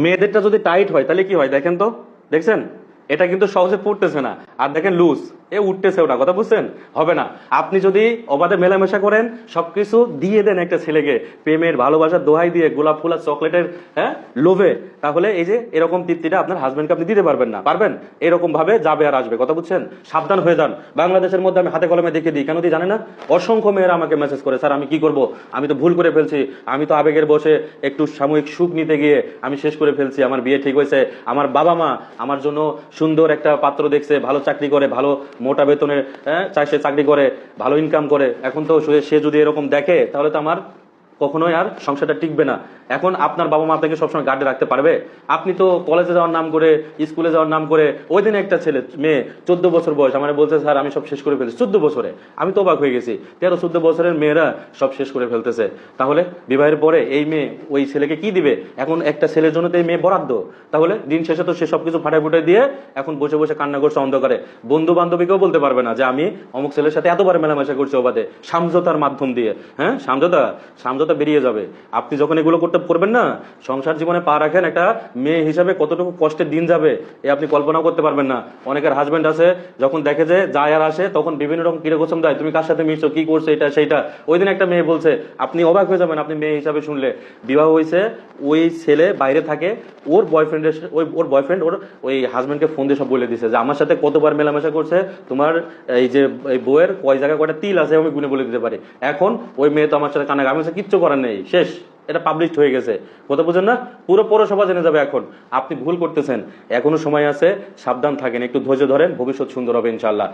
মেয়েদেরটা যদি টাইট হয় তাহলে কি হয় দেখেন তো, দেখছেন? এটা কিন্তু সহজে পড়তেছে না। আর দেখেন লুজ, এ উঠতেছে ওটা, কথা বুঝছেন? হবে না। আপনি যদি অবাধে মেলামেশা করেন, সবকিছু দিয়ে দেন একটা ছেলেকে, প্রেমের ভালোবাসার দোহাই দিয়ে, গোলাপ ফুল আর চকলেটের লোভে, তাহলে এই যে এরকম তৃপ্তিটা আপনার হাজবেন্ডকে আপনি দিতে পারবেন না। পারবেন? এরকম ভাবে যাবে আর আসবে, কথা বুঝছেন? সাবধান হয়ে যান। বাংলাদেশের মধ্যে আমি হাতে কলমে দেখে দিই, কেন দিই জানে না? অসংখ্য মেয়েরা আমাকে মেসেজ করে, স্যার আমি কি করব, আমি তো ভুল করে ফেলছি, আমি তো আবেগের বসে একটু সাময়িক সুখ নিতে গিয়ে আমি শেষ করে ফেলছি, আমার বিয়ে ঠিক হয়েছে, আমার বাবা মা আমার জন্য সুন্দর একটা পাত্র দেখছে, ভালো চাকরি করে, ভালো মোটা বেতনে চাই, সে চাকরি করে, ভালো ইনকাম করে, এখন তো সে যদি এরকম দেখে তাহলে তো আমার কখনোই আর সংসারটা টিকবে না। এখন আপনার বাবা মা আপনাকে সবসময় গার্ডে রাখতে পারবে? আপনি তো কলেজে যাওয়ার নাম করে, স্কুলে যাওয়ার নাম করে, ওই দিন একটা ছেলে, মেয়ে 14 বছর বয়স, আমার বলছে স্যার আমি সব শেষ করে ফেলছি 14 বছরে। আমি তো অবাক হয়ে গেছি, 13-14 বছরের মেয়েরা সব শেষ করে ফেলতেছে। তাহলে বিবাহের পরে এই মেয়ে ওই ছেলেকে কি দিবে? এখন একটা ছেলের জন্য তো এই মেয়ে বরাদ্দ। তাহলে দিন শেষে তো সে সবকিছু ফাটাই ফুটাই দিয়ে এখন বসে বসে কান্না করছে অন্ধকারে। বন্ধু বান্ধবীকেও বলতে পারবে না যে আমি অমুক ছেলের সাথে এতবার মেলামেশা করছি অবাধে, সমঝোতার মাধ্যম দিয়ে। সমঝোতা সমঝোতা বেরিয়ে যাবে। আপনি যখন এগুলো করবেন না, সংসার জীবনে পা রাখেন, একটা মেয়ে হিসাবে কতটুকু কষ্টের দিন যাবে এ আপনি কল্পনাও করতে পারবেন না। অনেকের হাজবেন্ড আছে, যখন দেখে যে যায় আর আসে, তখন বিভিন্ন রকম কিরকম দেয়, তুমি কার সাথে মিশছো, কি করছো, এটা সেইটা। ওই দিন একটা মেয়ে বলছে, আপনি অবাক হয়ে যাবেন আপনি মেয়ে হিসাবে শুনলে। বিবাহ হয়েছে, ওই ছেলে বাইরে থাকে, ওর বয়ফ্রেন্ড ওর ওই হাজবেন্ডকে ফোন দিয়ে সব বলে দিছে যে আমার সাথে কতবার মেলামেশা করছে, তোমার এই যে এই বউয়ের কয় জায়গায় কয়টা তিল আছে আমি গুনে বলে দিতে পারি। এখন ওই মেয়ে তো আমার সাথে কানা, আমি কিচ্ছু করার নেই, শেষ, এটা পাবলিশ হয়ে গেছে। কথা বুঝেন না? পুরো পৌরসভা জেনে যাবে। এখন আপনি ভুল করতেছেন, এখনো সময় আছে, সাবধান থাকেন, একটু ধৈর্য ধরেন, ভবিষ্যৎ সুন্দর হবে ইনশাল্লাহ।